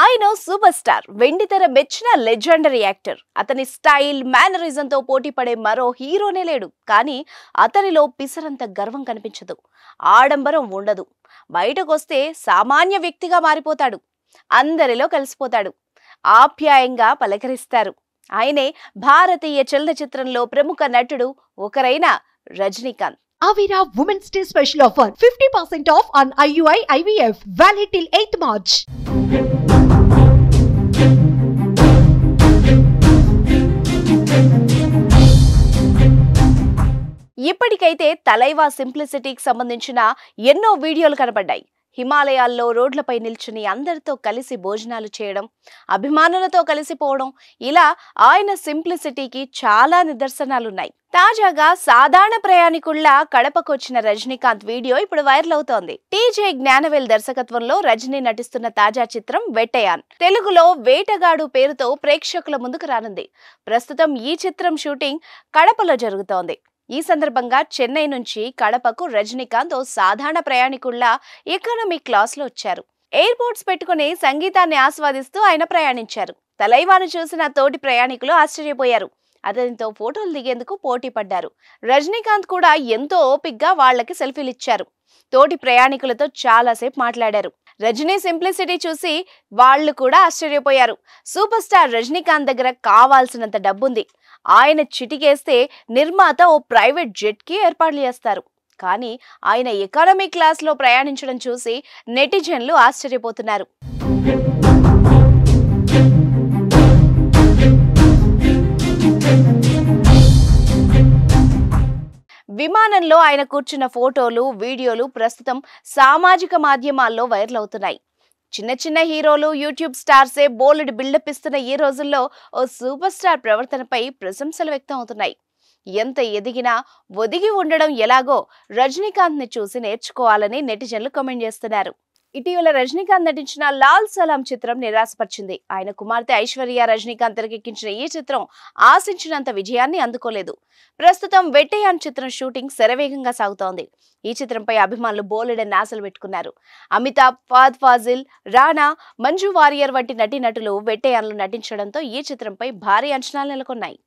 ఆయన super star వెండితెర మెచ్చిన లెజెండరీ యాక్టర్. అతని స్టైల్ మేనరిజంతో పోటీ పడే మరో హీరోనే లేడు. కానీ అతనిలో పిసరంత గర్వం కనిపించదు, ఆడంబరం ఉండదు. బయటకొస్తే సామాన్య వ్యక్తిగా మారిపోతాడు, అందరిలో కలిసిపోతాడు, ఆప్యాయంగా పలకరిస్తారు. ఆయనే భారతీయ చలనచిత్రంలో ప్రముఖ నటుడు ఒకరైన Rajinikanth. Avira Women's Day special offer 50% off on IUI IVF valid till 8th March. ఇప్పటికైతే తలైవా సింప్లిసిటీకి సంబంధించిన ఎన్నో వీడియోలు కనబడ్డాయి. హిమాలయాల్లో రోడ్లపై నిల్చుని అందరితో కలిసి భోజనాలు చేయడం, అభిమానులతో కలిసిపోవడం, ఇలా ఆయన సింప్లిసిటీకి చాలా నిదర్శనాలున్నాయి. తాజాగా సాధారణ ప్రయాణికుల్లా కడపకొచ్చిన రజనీకాంత్ వీడియో ఇప్పుడు వైరల్ అవుతోంది. టీజే జ్ఞానవేల్ దర్శకత్వంలో రజనీ నటిస్తున్న తాజా చిత్రం వెట్టయాన్ తెలుగులో వేటగాడు పేరుతో ప్రేక్షకుల ముందుకు రానుంది. ప్రస్తుతం ఈ చిత్రం షూటింగ్ కడపలో జరుగుతోంది. ఈ సందర్భంగా చెన్నై నుంచి కడపకు రజనీకాంత్ ఓ సాధారణ ప్రయాణికుల్లా ఎకనామిక్ క్లాస్ లో వచ్చారు. ఎయిర్పోర్ట్స్ పెట్టుకుని సంగీతాన్ని ఆస్వాదిస్తూ ఆయన ప్రయాణించారు. తలైవాను చూసిన తోటి ప్రయాణికులు ఆశ్చర్యపోయారు. అతనితో ఫోటోలు దిగేందుకు పోటీ పడ్డారు. రజనీకాంత్ కూడా ఎంతో ఓపిగ్గా వాళ్లకి సెల్ఫీలు ఇచ్చారు. తోటి ప్రయాణికులతో చాలాసేపు మాట్లాడారు. రజనీ సింప్లిసిటీ చూసి వాళ్లు కూడా ఆశ్చర్యపోయారు. సూపర్ స్టార్ రజనీకాంత్ దగ్గర కావాల్సినంత డబ్బుంది. ఆయన చిటికేస్తే నిర్మాత ఓ ప్రైవేట్ జెట్ కి ఏర్పాట్లు చేస్తారు. కానీ ఆయన ఎకానమీ క్లాస్ లో ప్రయాణించడం చూసి నెటిజన్లు ఆశ్చర్యపోతున్నారు. విమానంలో ఆయన కూర్చున్న ఫోటోలు, వీడియోలు ప్రస్తుతం సామాజిక మాధ్యమాల్లో వైరల్ అవుతున్నాయి. చిన్న చిన్న హీరోలు, యూట్యూబ్ స్టార్సే బోల్డ్ బిల్డప్ ఇస్తున్న ఈ రోజుల్లో ఓ సూపర్ స్టార్ ప్రవర్తనపై ప్రశంసలు వ్యక్తం అవుతున్నాయి. ఎంత ఎదిగినా ఒదిగి ఉండడం ఎలాగో రజనీకాంత్ ని చూసి నేర్చుకోవాలని నెటిజన్లు కామెంట్ చేస్తున్నారు. ఇటీవల రజనీకాంత్ నటించిన లాల్ సలాం చిత్రం నిరాశపరిచింది. ఆయన కుమార్తె ఐశ్వర్య రజనీకాంత్ తెరకెక్కించిన ఈ చిత్రం ఆశించినంత విజయాన్ని అందుకోలేదు. ప్రస్తుతం వెట్టయాన్ చిత్రం షూటింగ్ శరవేగంగా సాగుతోంది. ఈ చిత్రంపై అభిమానులు బోలెడన్ని ఆశలు పెట్టుకున్నారు. అమితాబ్, ఫహద్ ఫాజిల్, రానా, మంజు వారియర్ వంటి నటీనటులు వెట్టయాన్లో నటించడంతో ఈ చిత్రంపై భారీ అంచనాలు నెలకొన్నాయి.